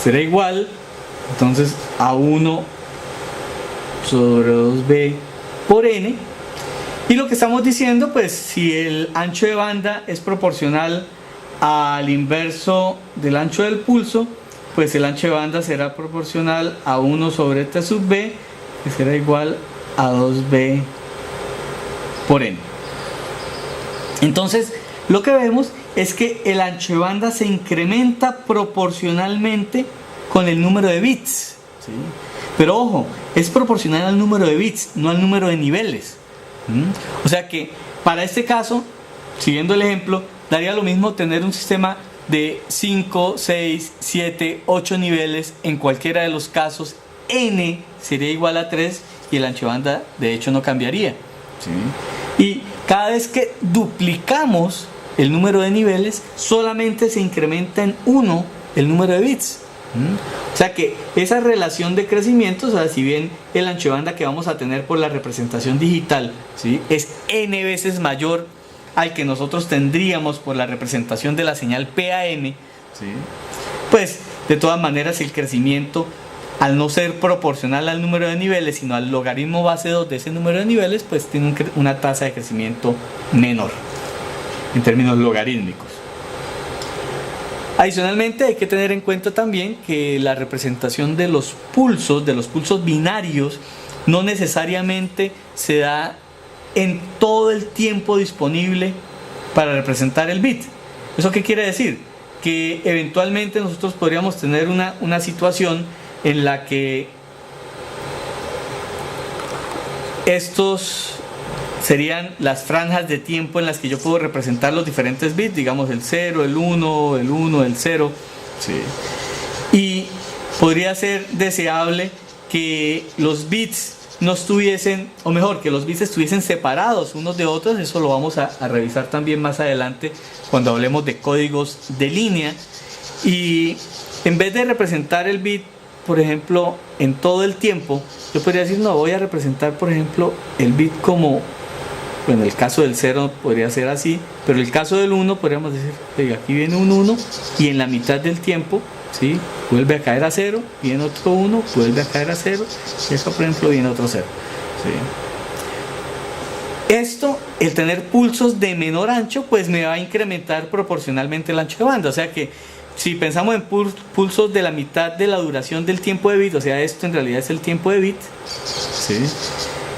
será igual entonces a 1 sobre 2b por n. Y lo que estamos diciendo, pues si el ancho de banda es proporcional al inverso del ancho del pulso, pues el ancho de banda será proporcional a 1 sobre t sub b, que será igual a 2b por n. Entonces lo que vemos es que el ancho de banda se incrementa proporcionalmente con el número de bits, ¿sí? Pero ojo, es proporcional al número de bits, no al número de niveles. O sea que para este caso, siguiendo el ejemplo, daría lo mismo tener un sistema de 5, 6, 7, 8 niveles. En cualquiera de los casos n sería igual a 3 y el ancho de banda de hecho no cambiaría, ¿sí? Y cada vez que duplicamos el número de niveles, solamente se incrementa en 1 el número de bits. O sea que esa relación de crecimiento, o sea, si bien el ancho de banda que vamos a tener por la representación digital, ¿sí?, es n veces mayor al que nosotros tendríamos por la representación de la señal PAM, ¿sí?, pues de todas maneras el crecimiento, al no ser proporcional al número de niveles, sino al logaritmo base 2 de ese número de niveles, pues tiene una tasa de crecimiento menor en términos logarítmicos. Adicionalmente hay que tener en cuenta también que la representación de los pulsos binarios, no necesariamente se da en todo el tiempo disponible para representar el bit. ¿Eso qué quiere decir? Que eventualmente nosotros podríamos tener una situación en la que estos serían las franjas de tiempo en las que yo puedo representar los diferentes bits, digamos el 0, el 1, el 1, el 0, ¿sí? Y podría ser deseable que los bits no estuviesen, o mejor, que los bits estuviesen separados unos de otros. Eso lo vamos a revisar también más adelante cuando hablemos de códigos de línea. Y en vez de representar el bit, por ejemplo, en todo el tiempo, yo podría decir, no, voy a representar, por ejemplo, el bit como, bueno, el caso del 0 podría ser así, pero el caso del 1 podríamos decir, oiga, aquí viene un 1 y en la mitad del tiempo, ¿sí?, vuelve a caer a 0, viene otro 1, vuelve a caer a 0, y acá, por ejemplo, viene otro 0, ¿sí? Esto, el tener pulsos de menor ancho, pues me va a incrementar proporcionalmente el ancho de banda. O sea que si pensamos en pulsos de la mitad de la duración del tiempo de bit, o sea, esto en realidad es el tiempo de bit, ¿sí?,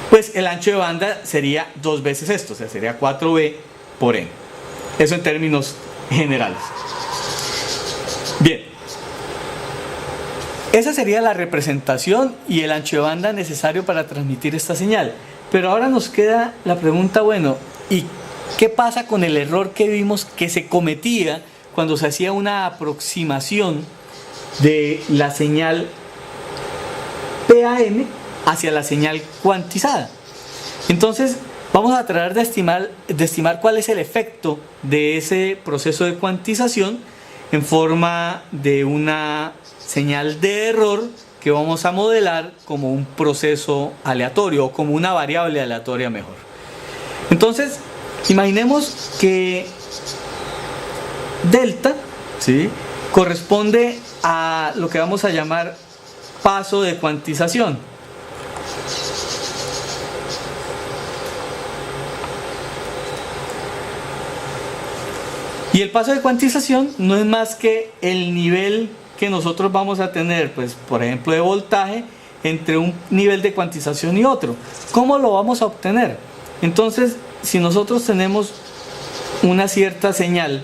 pues el ancho de banda sería 2 veces esto, o sea, sería 4b por n. Eso en términos generales. Bien, esa sería la representación y el ancho de banda necesario para transmitir esta señal. Pero ahora nos queda la pregunta, bueno, ¿y qué pasa con el error que vimos que se cometía cuando se hacía una aproximación de la señal PAM hacia la señal cuantizada? Entonces vamos a tratar de estimar cuál es el efecto de ese proceso de cuantización en forma de una señal de error que vamos a modelar como un proceso aleatorio o como una variable aleatoria mejor. Entonces imaginemos que delta, ¿sí?, corresponde a lo que vamos a llamar paso de cuantización. Y el paso de cuantización no es más que el nivel que nosotros vamos a tener, pues, por ejemplo, de voltaje entre un nivel de cuantización y otro. ¿Cómo lo vamos a obtener? Entonces, si nosotros tenemos una cierta señal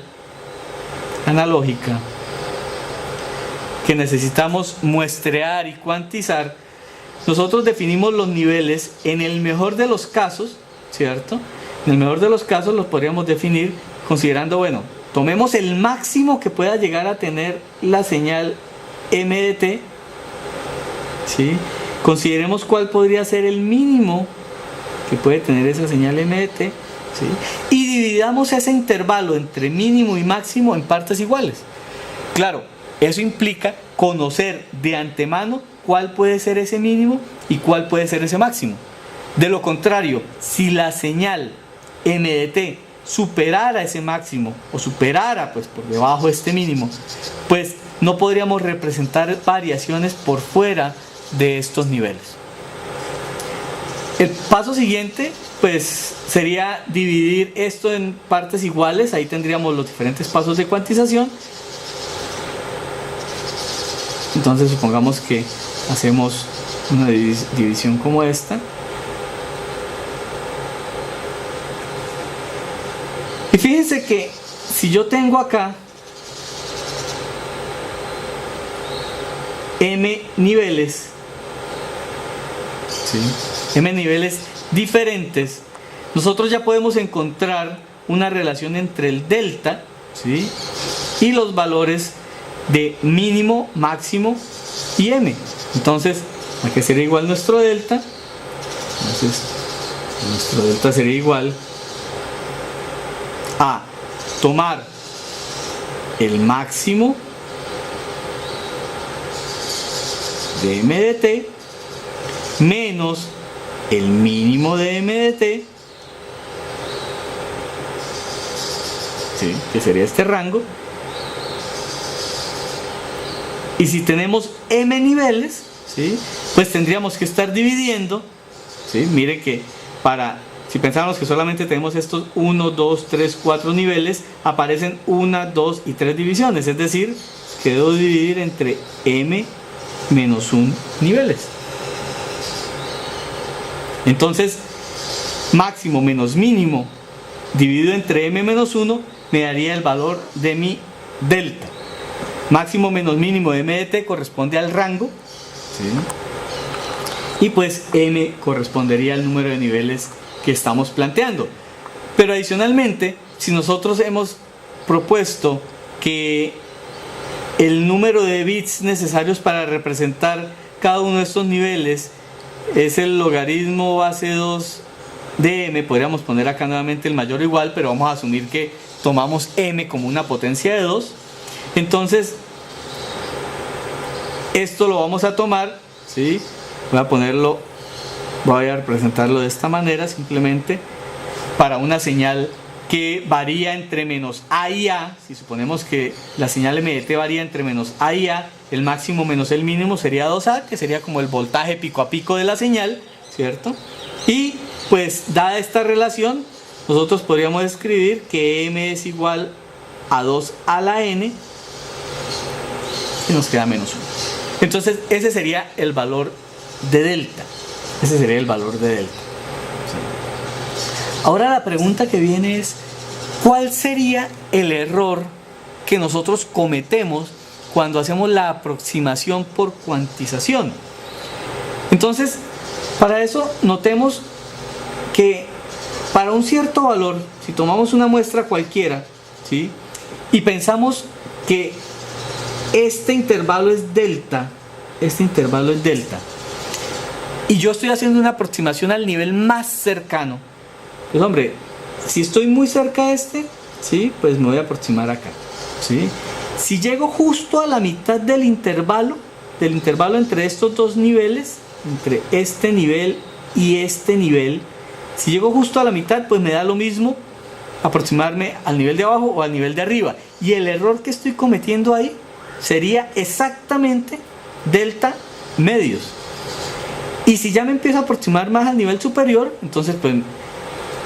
analógica que necesitamos muestrear y cuantizar, nosotros definimos los niveles en el mejor de los casos, ¿cierto? En el mejor de los casos los podríamos definir considerando, bueno, tomemos el máximo que pueda llegar a tener la señal MDT, ¿sí?, consideremos cuál podría ser el mínimo que puede tener esa señal MDT, ¿sí?, y dividamos ese intervalo entre mínimo y máximo en partes iguales. Claro, eso implica conocer de antemano cuál puede ser ese mínimo y cuál puede ser ese máximo. De lo contrario, si la señal MDT superara ese máximo o superara, pues, por debajo de este mínimo, pues no podríamos representar variaciones por fuera de estos niveles. El paso siguiente pues sería dividir esto en partes iguales. Ahí tendríamos los diferentes pasos de cuantización. Entonces supongamos que hacemos una división como esta. Y fíjense que si yo tengo acá m niveles, ¿sí?, m niveles diferentes, nosotros ya podemos encontrar una relación entre el delta, ¿sí?, y los valores de mínimo, máximo y m. Entonces, aquí sería igual nuestro delta. Entonces, nuestro delta sería igual a tomar el máximo de m de t menos el mínimo de m de t, ¿sí?, que sería este rango. Y si tenemos m niveles, ¿sí?, pues tendríamos que estar dividiendo, ¿sí? Miren que si pensamos que solamente tenemos estos 1, 2, 3, 4 niveles, aparecen 1, 2 y 3 divisiones, es decir, que debo dividir entre m menos 1 niveles. Entonces, máximo menos mínimo dividido entre m menos 1 me daría el valor de mi delta. Máximo menos mínimo de m de t corresponde al rango, ¿sí?, y pues m correspondería al número de niveles que estamos planteando. Pero adicionalmente, si nosotros hemos propuesto que el número de bits necesarios para representar cada uno de estos niveles es el logaritmo base 2 de m, podríamos poner acá nuevamente el mayor o igual, pero vamos a asumir que tomamos m como una potencia de 2. Entonces, esto lo vamos a tomar, ¿sí?, voy a representarlo de esta manera, simplemente para una señal que varía entre menos a y a. Si suponemos que la señal m de t varía entre menos a y a, el máximo menos el mínimo sería 2a, que sería como el voltaje pico a pico de la señal, ¿cierto? Y pues dada esta relación, nosotros podríamos escribir que m es igual a 2 a la n, y nos queda menos 1. Entonces ese sería el valor de delta. Ese sería el valor de delta. Ahora la pregunta que viene es, ¿cuál sería el error que nosotros cometemos cuando hacemos la aproximación por cuantización? Entonces, para eso notemos que para un cierto valor, si tomamos una muestra cualquiera, ¿sí?, y pensamos que este intervalo es delta, y yo estoy haciendo una aproximación al nivel más cercano, pues hombre, si estoy muy cerca de este, ¿sí?, pues me voy a aproximar acá, ¿sí? Si llego justo a la mitad del intervalo entre estos dos niveles, entre este nivel y este nivel, si llego justo a la mitad, pues me da lo mismo aproximarme al nivel de abajo o al nivel de arriba. Y el error que estoy cometiendo ahí sería exactamente delta medios. Y si ya me empiezo a aproximar más al nivel superior, entonces pues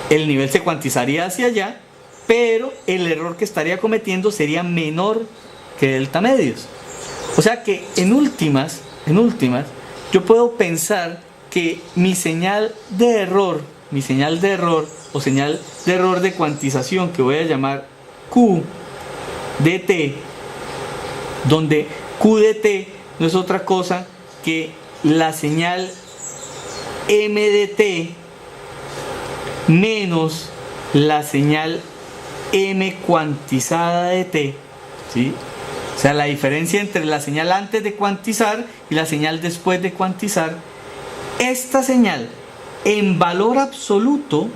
el nivel se cuantizaría hacia allá, pero el error que estaría cometiendo sería menor que delta medios. O sea que en últimas, yo puedo pensar que mi señal de error o señal de error de cuantización, que voy a llamar Q de t, donde Q de t no es otra cosa que la señal m de t menos la señal m cuantizada de t, ¿sí? O sea, la diferencia entre la señal antes de cuantizar y la señal después de cuantizar. Esta señal en valor absoluto,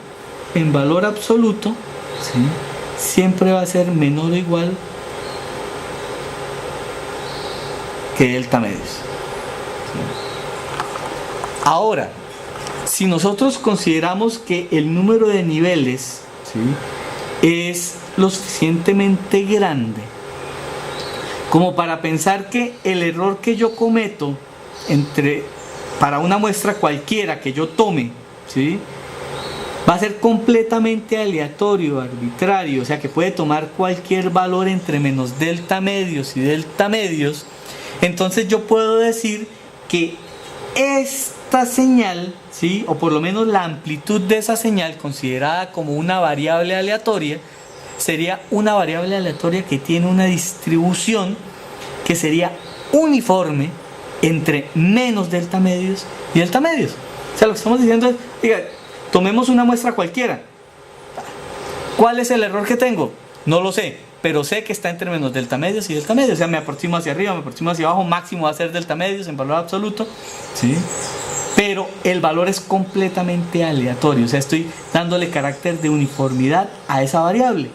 ¿sí?, siempre va a ser menor o igual que delta medios, ¿sí? Ahora, si nosotros consideramos que el número de niveles, ¿sí?, es lo suficientemente grande como para pensar que el error que yo cometo para una muestra cualquiera que yo tome, ¿sí?, va a ser completamente aleatorio, arbitrario, o sea que puede tomar cualquier valor entre menos delta medios y delta medios. Entonces yo puedo decir que esta señal, ¿sí?, o por lo menos la amplitud de esa señal considerada como una variable aleatoria, sería una variable aleatoria que tiene una distribución que sería uniforme entre menos delta medios y delta medios. O sea, lo que estamos diciendo es, diga, tomemos una muestra cualquiera. ¿Cuál es el error que tengo? No lo sé, pero sé que está entre menos delta medios y delta medios. O sea, me aproximo hacia arriba, me aproximo hacia abajo, máximo va a ser delta medios en valor absoluto, ¿sí? Pero el valor es completamente aleatorio. O sea, estoy dándole carácter de uniformidad a esa variable.